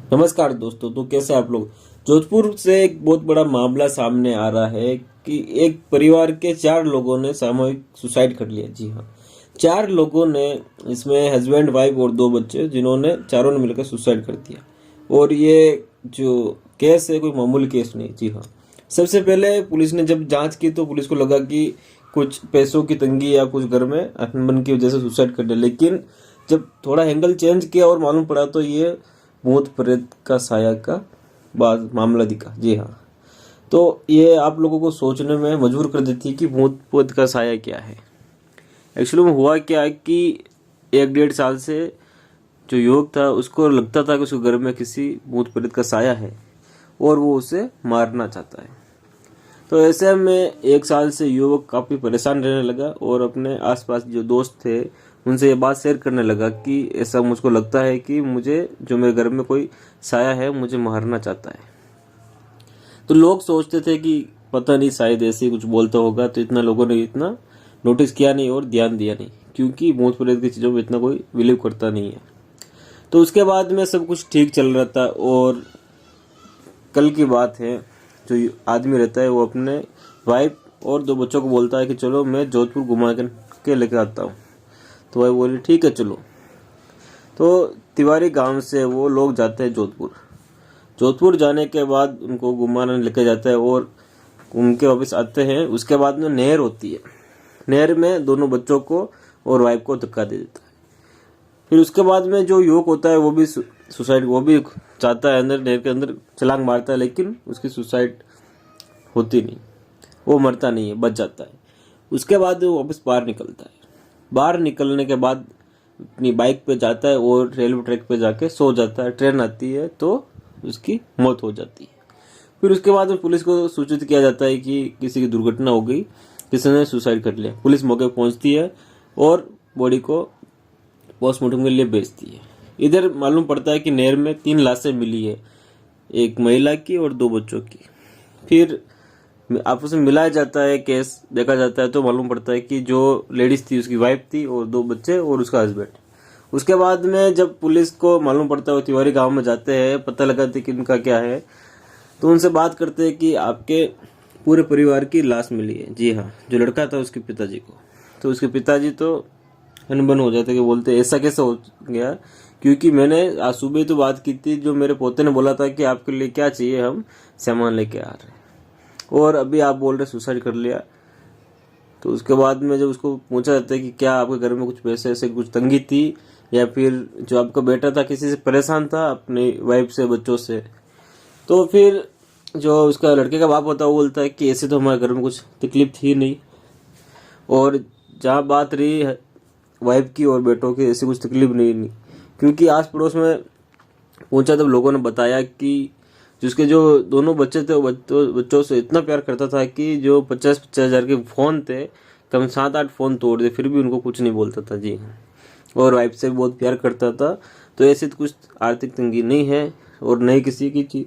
नमस्कार दोस्तों। तो कैसे आप लोग। जोधपुर से एक बहुत बड़ा मामला सामने आ रहा है कि एक परिवार के 4 लोगों ने सामूहिक सुसाइड कर लिया। जी हाँ, 4 लोगों ने, इसमें हस्बैंड वाइफ और 2 बच्चे, जिन्होंने चारों ने मिलकर सुसाइड कर दिया। और ये जो केस है कोई मामूली केस नहीं। जी हाँ, सबसे पहले पुलिस ने जब जांच की तो पुलिस को लगा कि कुछ पैसों की तंगी या कुछ घर में अनबन की वजह से सुसाइड कर लिया। लेकिन जब थोड़ा एंगल चेंज किया और मालूम पड़ा तो ये भूत प्रेत का साया का बाद मामला दिखा। जी हाँ, तो ये आप लोगों को सोचने में मजबूर कर देती है कि भूत प्रेत का साया क्या है। एक्चुअली में हुआ क्या है कि 1-1.5 साल से जो युवक था उसको लगता था कि उसके घर में किसी भूत प्रेत का साया है और वो उसे मारना चाहता है। तो ऐसे में 1 साल से युवक काफ़ी परेशान रहने लगा और अपने आसपास जो दोस्त थे उनसे ये बात शेयर करने लगा कि ऐसा मुझको लगता है कि मुझे जो मेरे घर में कोई साया है मुझे मारना चाहता है। तो लोग सोचते थे कि पता नहीं शायद ऐसे ही कुछ बोलता होगा, तो इतना लोगों ने इतना नोटिस किया नहीं और ध्यान दिया नहीं, क्योंकि भूत प्रेत की चीज़ों में इतना कोई बिलीव करता नहीं है। तो उसके बाद में सब कुछ ठीक चल रहा था और कल की बात है, जो आदमी रहता है वो अपने वाइफ और 2 बच्चों को बोलता है कि चलो मैं जोधपुर घुमा के लेकर आता हूँ। तो भाई बोले ठीक है चलो। तो तिवारी गांव से वो लोग जाते हैं जोधपुर। जोधपुर जाने के बाद उनको घुमाने लेके जाता है और घूम के वापस आते हैं। उसके बाद में नहर होती है, नहर में दोनों बच्चों को और वाइफ को धक्का दे देता है। फिर उसके बाद में जो युवक होता है वो भी सुसाइड, वो भी चाहता है अंदर नहर के अंदर छलांग मारता है, लेकिन उसकी सुसाइड होती नहीं, वो मरता नहीं है, बच जाता है। उसके बाद वो वापस बाहर निकलता है। बाहर निकलने के बाद अपनी बाइक पे जाता है और रेलवे ट्रैक पे जाके सो जाता है। ट्रेन आती है तो उसकी मौत हो जाती है। फिर उसके बाद में पुलिस को सूचित किया जाता है कि किसी की दुर्घटना हो गई, किसी ने सुसाइड कर लिया। पुलिस मौके पर पहुंचती है और बॉडी को पोस्टमार्टम के लिए भेजती है। इधर मालूम पड़ता है कि नहर में 3 लाशें मिली है, एक महिला की और 2 बच्चों की। फिर आपस में मिलाया जाता है, केस देखा जाता है तो मालूम पड़ता है कि जो लेडीज थी उसकी वाइफ थी और 2 बच्चे और उसका हस्बैंड। उसके बाद में जब पुलिस को मालूम पड़ता है वो तिवारी गांव में जाते हैं, पता लगाते कि इनका क्या है। तो उनसे बात करते हैं कि आपके पूरे परिवार की लाश मिली है। जी हाँ, जो लड़का था उसके पिताजी को। तो उसके पिताजी तो अनबन हो जाते कि बोलते ऐसा कैसे हो गया, क्योंकि मैंने आज सुबह तो बात की थी, जो मेरे पोते ने बोला था कि आपके लिए क्या चाहिए हम सामान लेके आ रहे हैं, और अभी आप बोल रहे सुसाइड कर लिया। तो उसके बाद में जब उसको पूछा जाता है कि क्या आपके घर में कुछ पैसे ऐसे कुछ तंगी थी, या फिर जो आपका बेटा था किसी से परेशान था अपनी वाइफ से, बच्चों से। तो फिर जो उसका लड़के का बाप होता है वो बोलता है कि ऐसे तो हमारे घर में कुछ तकलीफ थी नहीं, और जहाँ बात रही वाइफ की और बेटों की, ऐसी कुछ तकलीफ नहीं, क्योंकि आस पड़ोस में पूछा तब लोगों ने बताया कि जिसके जो दोनों बच्चे थे वो बच्चों से इतना प्यार करता था कि जो 50-50 हजार के फोन थे, कम 7-8 फोन तोड़ दे फिर भी उनको कुछ नहीं बोलता था। जी हाँ, और वाइफ से भी बहुत प्यार करता था। तो ऐसी तो कुछ आर्थिक तंगी नहीं है और नहीं किसी की चीज